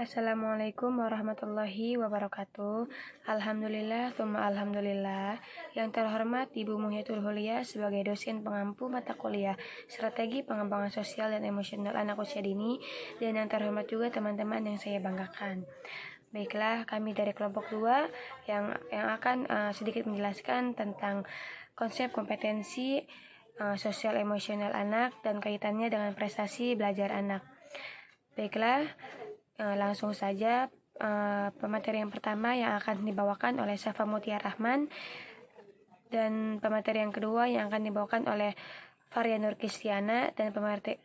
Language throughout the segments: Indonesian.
Assalamualaikum warahmatullahi wabarakatuh. Alhamdulillah, tsumma alhamdulillah. Yang terhormat Ibu Muhyatul Hulia sebagai dosen pengampu mata kuliah Strategi Pengembangan Sosial dan Emosional Anak Usia Dini, dan yang terhormat juga teman-teman yang saya banggakan. Baiklah, kami dari kelompok 2 yang akan sedikit menjelaskan tentang konsep kompetensi sosial emosional anak dan kaitannya dengan prestasi belajar anak. Baiklah, langsung saja pemateri yang pertama yang akan dibawakan oleh Safa Mutia Rahman, dan pemateri yang kedua yang akan dibawakan oleh Faria Nur Kristiana, dan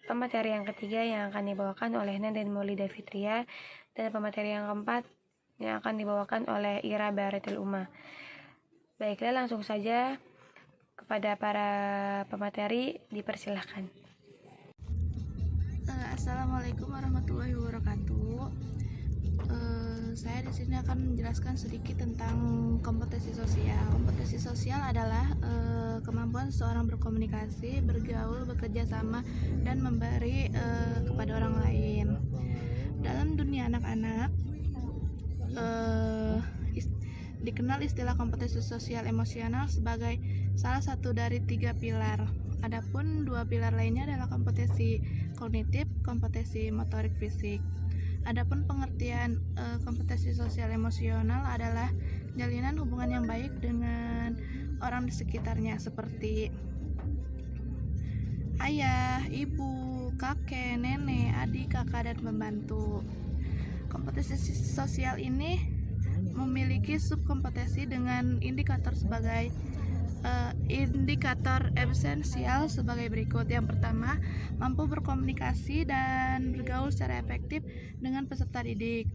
pemateri yang ketiga yang akan dibawakan oleh Nenden Maulida Fitria, dan pemateri yang keempat yang akan dibawakan oleh Ira Baratul Uma. Baiklah, langsung saja kepada para pemateri, dipersilahkan. Assalamualaikum warahmatullahi wabarakatuh. Saya di sini akan menjelaskan sedikit tentang kompetensi sosial. Kompetensi sosial adalah kemampuan seseorang berkomunikasi, bergaul, bekerja sama, dan memberi kepada orang lain. Dalam dunia anak-anak, dikenal istilah kompetensi sosial emosional sebagai salah satu dari 3 pilar. Adapun 2 pilar lainnya adalah kompetensi kognitif, kompetensi motorik fisik. Adapun pengertian kompetensi sosial emosional adalah jalinan hubungan yang baik dengan orang di sekitarnya seperti ayah, ibu, kakek, nenek, adik, kakak, dan pembantu. Kompetensi sosial ini memiliki subkompetensi dengan indikator sebagai indikator esensial sebagai berikut. Yang pertama, mampu berkomunikasi dan bergaul secara efektif dengan peserta didik.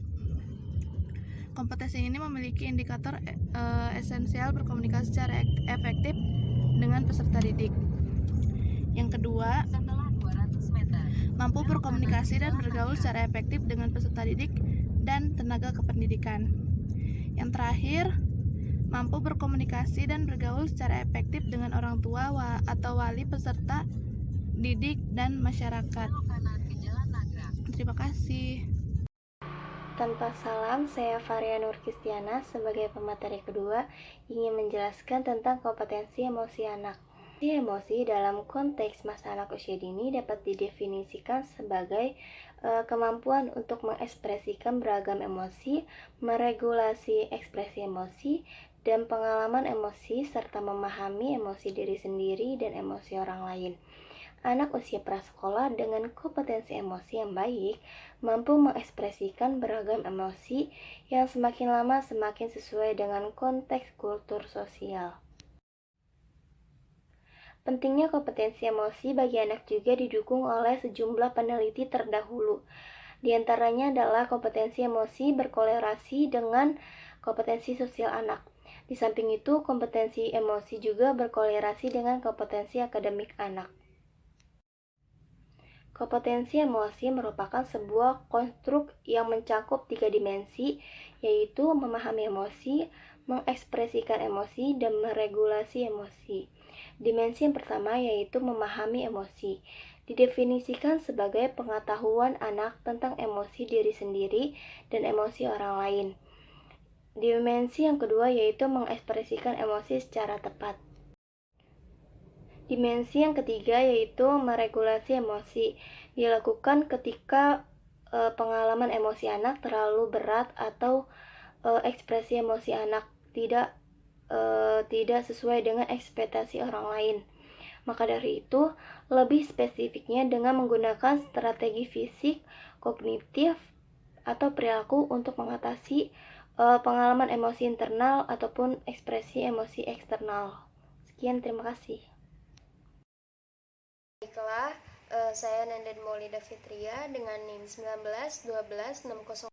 Kompetensi ini memiliki indikator esensial berkomunikasi secara efektif dengan peserta didik. Yang kedua, mampu berkomunikasi dan bergaul secara efektif dengan peserta didik dan tenaga kependidikan. Yang terakhir, mampu berkomunikasi dan bergaul secara efektif dengan orang tua atau wali peserta didik dan masyarakat. Terima kasih. Tanpa salam, saya Faria Nur Kristiana sebagai pemateri kedua ingin menjelaskan tentang kompetensi emosi anak. Emosi dalam konteks masa anak usia dini dapat didefinisikan sebagai kemampuan untuk mengekspresikan beragam emosi, meregulasi ekspresi emosi, dan pengalaman emosi, serta memahami emosi diri sendiri dan emosi orang lain. Anak usia prasekolah dengan kompetensi emosi yang baik mampu mengekspresikan beragam emosi yang semakin lama semakin sesuai dengan konteks kultur sosial. Pentingnya kompetensi emosi bagi anak juga didukung oleh sejumlah peneliti terdahulu. Di antaranya adalah kompetensi emosi berkolerasi dengan kompetensi sosial anak. Di samping itu, kompetensi emosi juga berkolerasi dengan kompetensi akademik anak. Kompetensi emosi merupakan sebuah konstruk yang mencakup 3 dimensi, yaitu memahami emosi, mengekspresikan emosi, dan meregulasi emosi. Dimensi yang pertama yaitu memahami emosi. Didefinisikan sebagai pengetahuan anak tentang emosi diri sendiri dan emosi orang lain. Dimensi yang kedua yaitu mengekspresikan emosi secara tepat. Dimensi yang ketiga yaitu meregulasi emosi. Dilakukan ketika pengalaman emosi anak terlalu berat atau ekspresi emosi anak tidak sesuai dengan ekspektasi orang lain. Maka dari itu, lebih spesifiknya dengan menggunakan strategi fisik, kognitif, atau perilaku untuk mengatasi pengalaman emosi internal ataupun ekspresi emosi eksternal. Sekian, terima kasih. Baiklah, saya Nenden Maulida Fitria dengan NIM 19126025.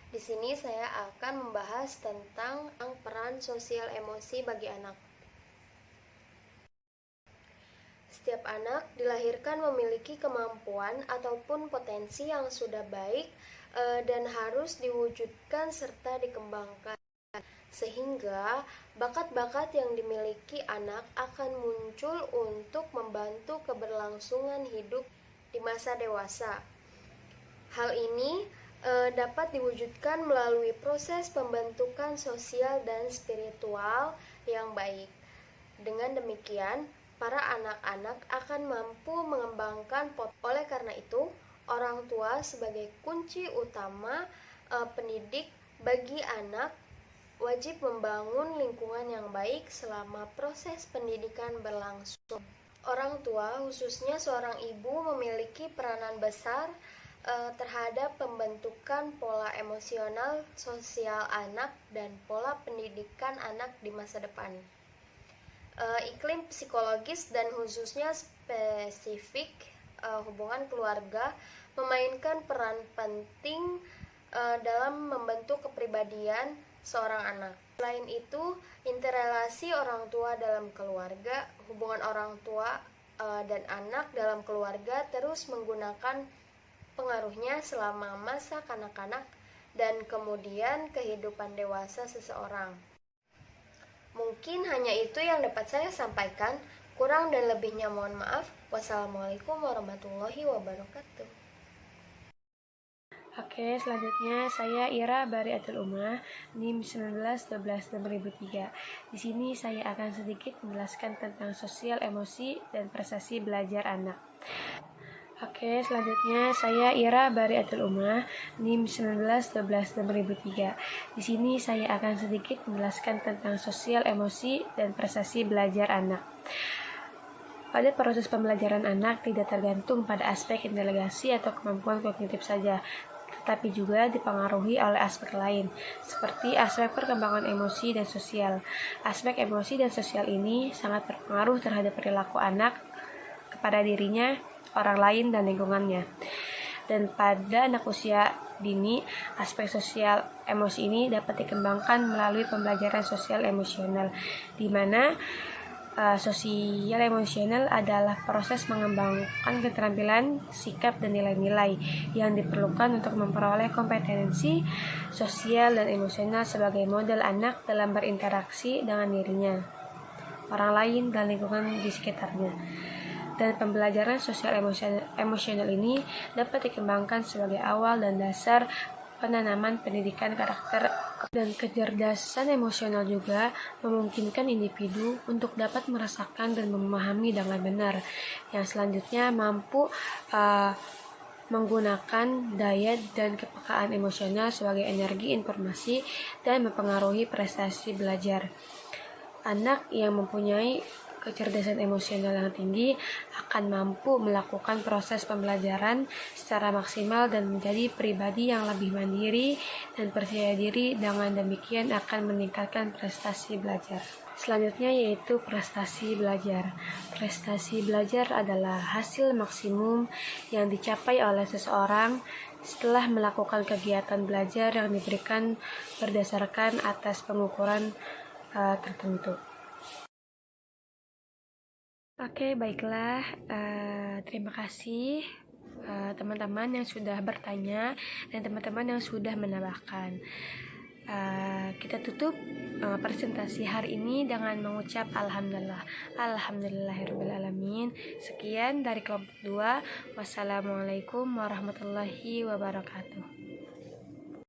Di sini saya akan membahas tentang peran sosial emosi bagi anak. Setiap anak dilahirkan memiliki kemampuan ataupun potensi yang sudah baik dan harus diwujudkan serta dikembangkan. Sehingga bakat-bakat yang dimiliki anak akan muncul untuk membantu keberlangsungan hidup di masa dewasa. Hal ini dapat diwujudkan melalui proses pembentukan sosial dan spiritual yang baik. Dengan demikian, para anak-anak akan mampu mengembangkan potensi. Oleh karena itu, orang tua sebagai kunci utama pendidik bagi anak wajib membangun lingkungan yang baik selama proses pendidikan berlangsung. Orang tua, khususnya seorang ibu, memiliki peranan besar terhadap pembentukan pola emosional sosial anak dan pola pendidikan anak di masa depan. Iklim psikologis dan khususnya spesifik hubungan keluarga memainkan peran penting dalam membentuk kepribadian seorang anak. Selain itu, interrelasi orang tua dalam keluarga, hubungan orang tua dan anak dalam keluarga terus menggunakan pengaruhnya selama masa kanak-kanak dan kemudian kehidupan dewasa seseorang. Mungkin hanya itu yang dapat saya sampaikan. Kurang dan lebihnya mohon maaf. Wassalamualaikum warahmatullahi wabarakatuh. Oke, selanjutnya saya Ira Bariatul Umah, NIM 1912-2003. Di sini saya akan sedikit menjelaskan tentang sosial emosi dan prestasi belajar anak. Oke, selanjutnya saya Ira Bariatul Umah, NIM 1912-2003. Di sini saya akan sedikit menjelaskan tentang sosial emosi dan prestasi belajar anak. Pada proses pembelajaran anak tidak tergantung pada aspek inteligasi atau kemampuan kognitif saja, tetapi juga dipengaruhi oleh aspek lain, seperti aspek perkembangan emosi dan sosial. Aspek emosi dan sosial ini sangat berpengaruh terhadap perilaku anak kepada dirinya, orang lain, dan lingkungannya. Dan pada anak usia dini, aspek sosial emosi ini dapat dikembangkan melalui pembelajaran sosial emosional, di mana sosial emosional adalah proses mengembangkan keterampilan, sikap, dan nilai-nilai yang diperlukan untuk memperoleh kompetensi sosial dan emosional sebagai model anak dalam berinteraksi dengan dirinya, orang lain, dan lingkungan di sekitarnya. Dan pembelajaran sosial emosional ini dapat dikembangkan sebagai awal dan dasar penanaman pendidikan karakter, dan kecerdasan emosional juga memungkinkan individu untuk dapat merasakan dan memahami dengan benar, yang selanjutnya mampu menggunakan daya dan kepekaan emosional sebagai energi informasi dan mempengaruhi prestasi belajar. Anak yang mempunyai kecerdasan emosional yang tinggi akan mampu melakukan proses pembelajaran secara maksimal dan menjadi pribadi yang lebih mandiri dan percaya diri. Dengan demikian akan meningkatkan prestasi belajar. Selanjutnya yaitu prestasi belajar. Prestasi belajar adalah hasil maksimum yang dicapai oleh seseorang setelah melakukan kegiatan belajar yang diberikan berdasarkan atas pengukuran tertentu. Oke, baiklah. Terima kasih teman-teman yang sudah bertanya dan teman-teman yang sudah menambahkan. Kita tutup presentasi hari ini dengan mengucap alhamdulillah. Alhamdulillahirrahmanirrahim. Sekian dari kelompok 2. Wassalamualaikum warahmatullahi wabarakatuh.